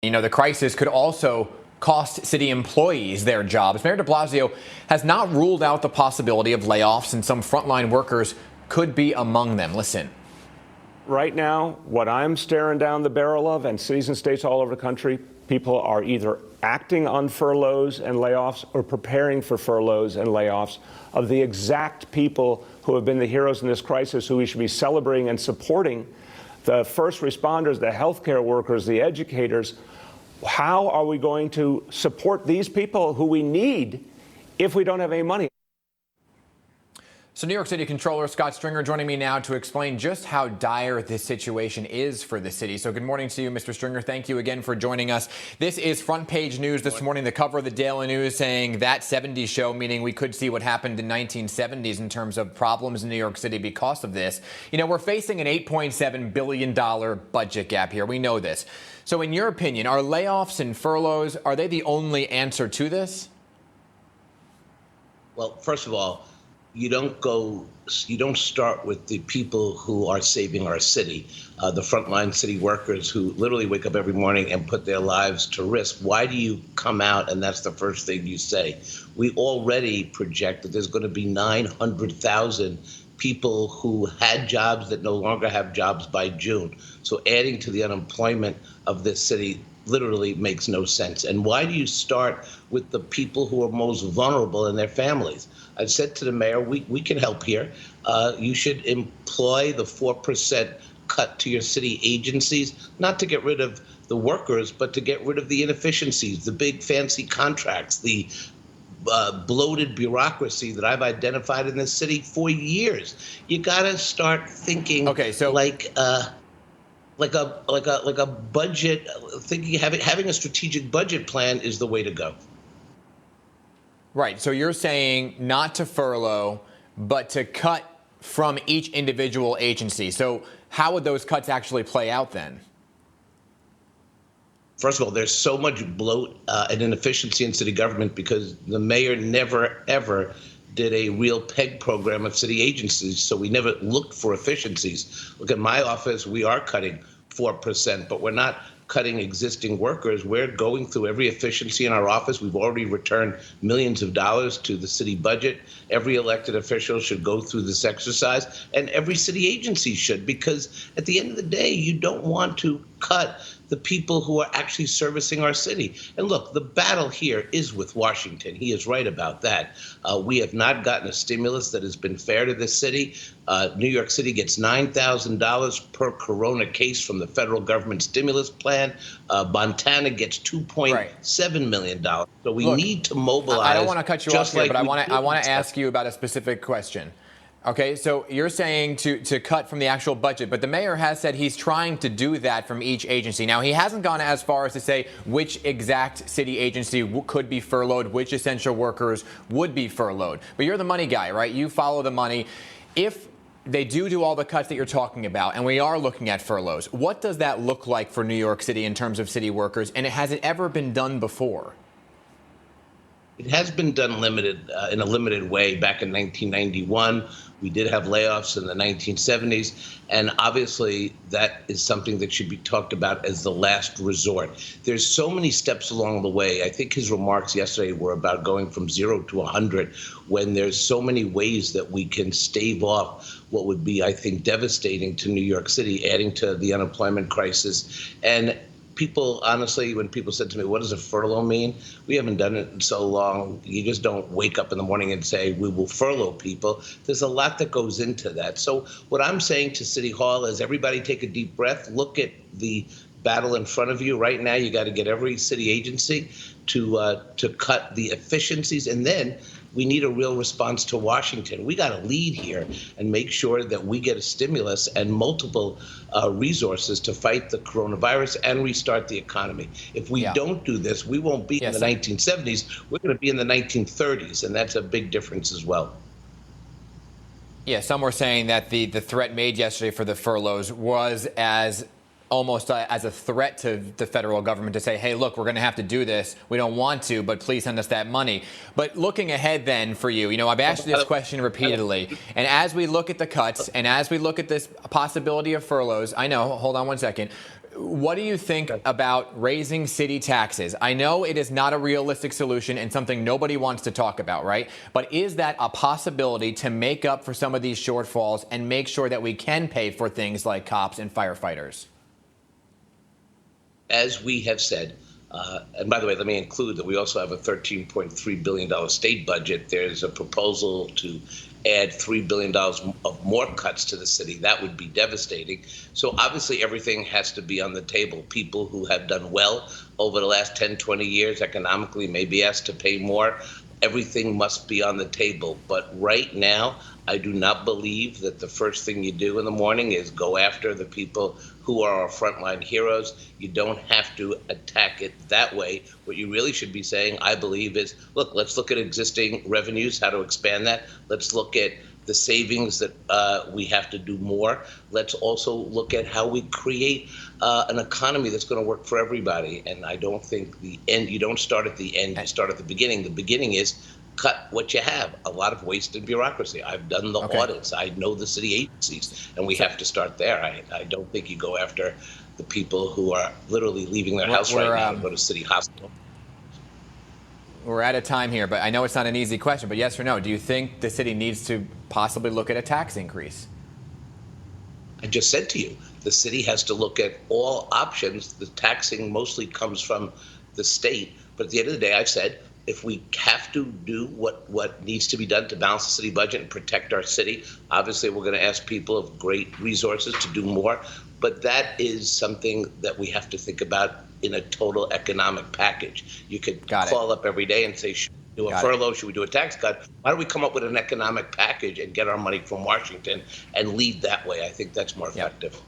You know, the crisis could also cost city employees their jobs. Mayor de Blasio has not ruled out the possibility of layoffs, and some frontline workers could be among them. Listen. Right now, what I'm staring down the barrel of, and cities and states all over the country, people are either acting on furloughs and layoffs or preparing for furloughs and layoffs of the exact people who have been the heroes in this crisis, who we should be celebrating and supporting: the first responders, the healthcare workers, the educators. How are we going to support these people who we need if we don't have any money? So New York City Comptroller Scott Stringer joining me now to explain just how dire this situation is for the city. So good morning to you, Mr. Stringer. Thank you again for joining us. This is front page news this morning, the cover of the Daily News saying that 70s show, meaning we could see what happened in 1970s in terms of problems in New York City because of this. You know, we're facing an $8.7 billion budget gap here. We know this. So in your opinion, are layoffs and furloughs, are they the only answer to this? Well, first of all, you don't start with the people who are saving our city, the frontline city workers who literally wake up every morning and put their lives to risk. Why do you come out and that's the first thing you say? We already project that there's going to be 900,000 people who had jobs that no longer have jobs by June. So adding to the unemployment of this city literally makes no sense. And why do you start with the people who are most vulnerable and their families? I said to the mayor, we can help here. You should employ the 4% cut to your city agencies, not to get rid of the workers, but to get rid of the inefficiencies, the big fancy contracts, the bloated bureaucracy that I've identified in this city for years. You got to start thinking like a budget, thinking having a strategic budget plan is the way to go. Right. So you're saying not to furlough, but to cut from each individual agency. So how would those cuts actually play out then? First of all, there's so much bloat and inefficiency in city government because the mayor never, ever did a real PEG program of city agencies. So we never looked for efficiencies. Look at my office. We are cutting 4%, but we're not cutting existing workers. We're going through every efficiency in our office. We've already returned millions of dollars to the city budget. Every elected official should go through this exercise, and every city agency should, because at the end of the day, you don't want to cut the people who are actually servicing our city. And look, the battle here is with Washington. He is right about that. We have not gotten a stimulus that has been fair to this city. New York City gets $9,000 per corona case from the federal government stimulus plan. Montana gets $2.7 million. So we need to mobilize. I don't want to cut you off here, but I want to ask you about a specific question. Okay, so you're saying to cut from the actual budget, but the mayor has said he's trying to do that from each agency. Now, he hasn't gone as far as to say which exact city agency could be furloughed, which essential workers would be furloughed. But you're the money guy, right? You follow the money. If they do all the cuts that you're talking about, and we are looking at furloughs, what does that look like for New York City in terms of city workers? And has it ever been done before? It has been done in a limited way back in 1991. We did have layoffs in the 1970s, and obviously that is something that should be talked about as the last resort. There's so many steps along the way. I think his remarks yesterday were about going from 0 to 100, when there's so many ways that we can stave off what would be, I think, devastating to New York City, adding to the unemployment crisis. And people, honestly, when people said to me, what does a furlough mean? We haven't done it in so long. You just don't wake up in the morning and say, we will furlough people. There's a lot that goes into that. So what I'm saying to City Hall is everybody take a deep breath, look at the battle in front of you. Right now, you got to get every city agency to cut the efficiencies, and then we need a real response to Washington. We got to lead here and make sure that we get a stimulus and multiple resources to fight the coronavirus and restart the economy. If we don't do this, we won't be in the 1970s. We're going to be in the 1930s, and that's a big difference as well. Yeah, some were saying that the threat made yesterday for the furloughs was almost as a threat to the federal government to say, hey, look, we're going to have to do this. We don't want to, but please send us that money. But looking ahead then for you, I've asked you this question repeatedly. And as we look at the cuts and as we look at this possibility of furloughs, I know, hold on one second. what do you think about raising city taxes? I know it is not a realistic solution and something nobody wants to talk about, right? But is that a possibility to make up for some of these shortfalls and make sure that we can pay for things like cops and firefighters? As we have said, and by the way, let me include that we also have a $13.3 billion state budget. There's a proposal to add $3 billion of more cuts to the city. That would be devastating. So obviously everything has to be on the table. People who have done well over the last 10, 20 years economically may be asked to pay more. Everything must be on the table. But right now, I do not believe that the first thing you do in the morning is go after the people who are our frontline heroes. You don't have to attack it that way. What you really should be saying, I believe, is, look, let's look at existing revenues, how to expand that. Let's look at the savings that we have to do more. Let's also look at how we create an economy that's going to work for everybody. And I don't think the end, you don't start at the end, you start at the beginning. The beginning is cut what you have. A lot of wasted bureaucracy. I've done the audits. I know the city agencies, and we have to start there. I don't think you go after the people who are literally leaving their house right now to go to city hospital. We're out of time here, but I know it's not an easy question, but yes or no, do you think the city needs to possibly look at a tax increase? I just said to you, the city has to look at all options. The taxing mostly comes from the state, but at the end of the day, I've said, if we have to do what needs to be done to balance the city budget and protect our city, obviously we're going to ask people of great resources to do more. But that is something that we have to think about in a total economic package. You could call up every day and say, should we do a furlough? Should we do a tax cut? Why don't we come up with an economic package and get our money from Washington and lead that way? I think that's more effective.